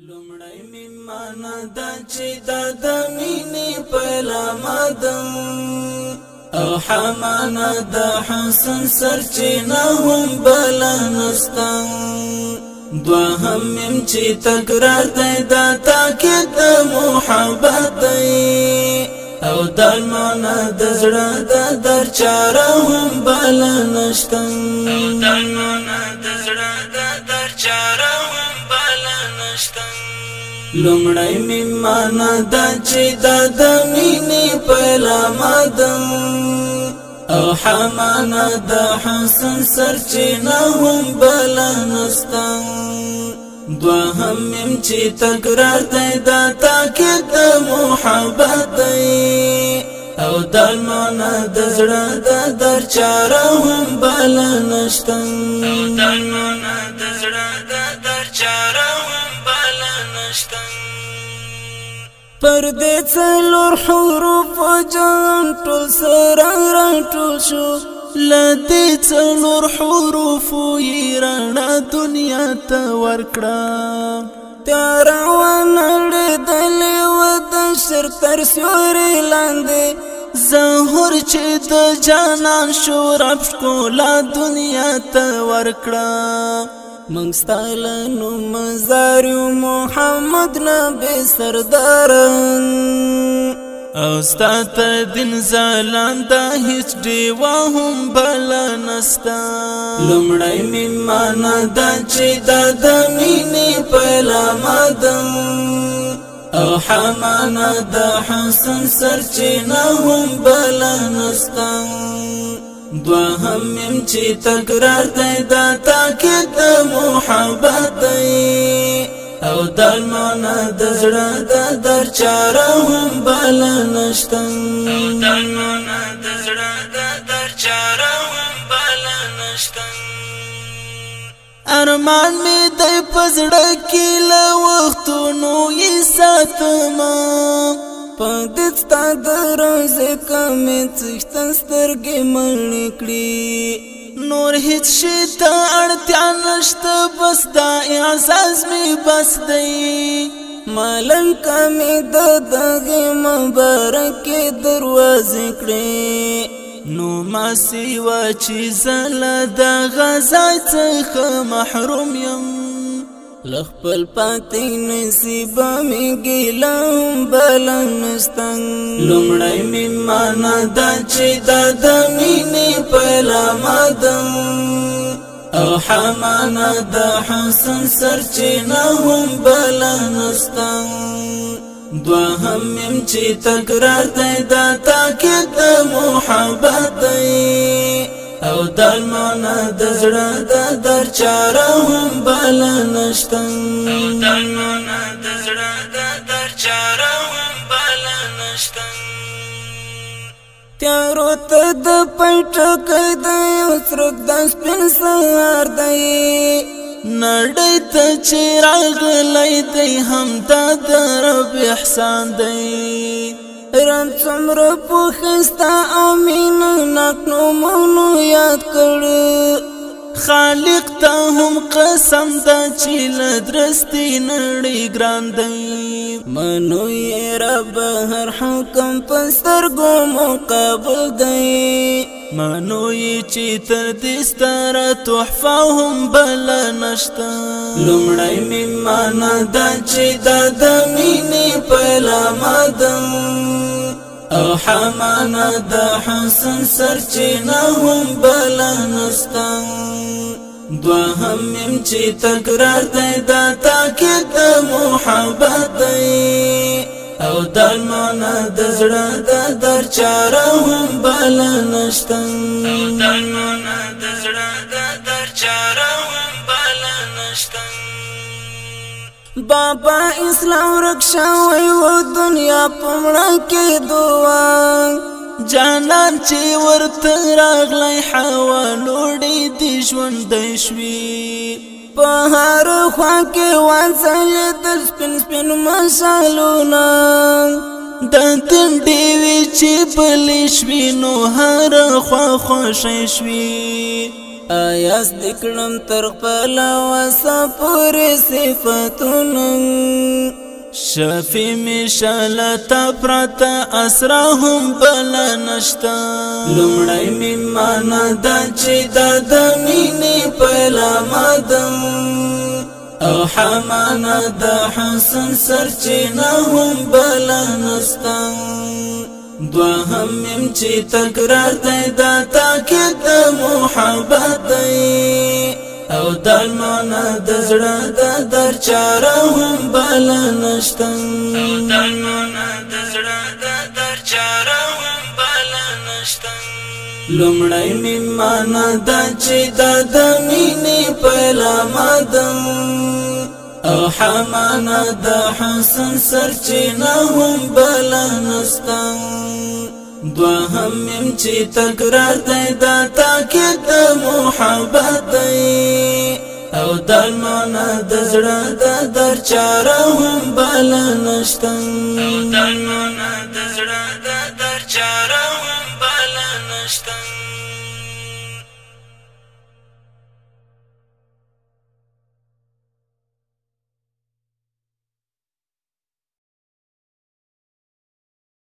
لمړی می معنا دا چې د مینې پیلامه ده او حمانه د حسن سرچینه هم بل نسته دوهم مم چې تکرار دی دا تاکید د محبت دی او د معنا د زړه د درچاره هم بل نشته او د معنا د زړه د درچاره هم بل نشته لمړی می معنا دا چې د مینې پیلامه ده او حمانه د حسن سرچینه هم بل نسته دوهم مم چې تکرار دی دا تاکید د محبت دی او د معنا د زړه د درچاره هم بل نشته او د معنا د زړه د درچاره هم بل نشته پر دې څلور حروف جان ټول سره راټول شو لدې څلور حروف یې رڼا دنیا ته ورکړه تیار ونړېدلې و د شر تر سیوري لاندې ظهور چې د جانان شو رب ښکلا دنیا ته ورکړه موږ ستا له نوم زار یو محمد نبي سردارن او ستا ته دین ځلانده هیڅ ډیوه هم بل نسته لمړی می معنا دا چې د مینې پیلامه ده او حمانه د حسن سرچینه هم بل نسته دوهم مم چې تکرار دی دا تاکید د محبت دی او د معنا د زړه د درچاره هم بل نشته او د معنا د زړه د درچاره هم بل نشته ارمان می د پزړه کې له وختونو یې ساتما پدې ستا د روزه کمې څښتن سترګې مړې کړې نور هیڅ شي ته اړتیا نشته بس دا احساس می بس دی ملنګ مې د دغه مبارکې دروازې کړې نو ما سیوا چې زله د غزا څخه محروم یم لخپل پاتې نصیب می ګیلم بل نستن لمړی می معنا دا چې د مینې پیلامه ده او حمانه د حسن سرچینه هم بل نسته دوهم مم چې تکرار دی دا تاکید د محبت دی او د معنا د زړه د درچاره هم بل نشته او د معنا د زړه د درچاره هم بل نشته تیارو ته د پټکې د څرک د سپین سهار دی نړۍ ته چې راغلی دی هم دا د رب احسان دی رب څومره پوښستا او مینه ناک نومونو یاد کړه خالق ته هم قسم ده چې له درستې نړۍ ګران دی منو یې رب هر حکم په سترګو مقابل دی منو یې چې تر دې ستره تحفه هم بل نشته لمړی می معنا دا چې د مینې پیلامه ده او حمانه د حسن سرچینه هم بل نسته دوهم مم چې تکرار دی دا تاکید د محبت دی او د معنا د زړه د درچاره هم بل نشته او د معنا د زړه د درچاره هم بل نشته بابا اسلام رکشا وی و دنیا پمړه کې دعا جانان چې ورته راغلی حوا لوړې دی ژوندی شوي په هر خوا کې وانځلېدل سپین سپین مصالونه د تندې وي چې بلې شوي نو هر خوا خوښی شوي آیاس دکړم تر خپل وسه پورې صفتونه شفی می شالتا پرتا اسرا هم بلا نشتا لمړی می معنا دا چې د مینې پهلا مادم او حمانا د حسن سرچینه هم بلا نستا دوهم مم چې تکرار دی دا تاکید د محبت دی او درمانا د زړه د در چاره هم بل نشته او درمانا د زړه د در چاره هم بل نشته لمړی می معنا دا چې د مینې پهلا مادم او حمانا د حسن سرچینه هم بل نسته دوهم مم چې تکرار دی دا تاکید د محبت دی او درمانا د زړه د در چاره هم بل نشته او درمانا د زړه د در چاره هم بل نشته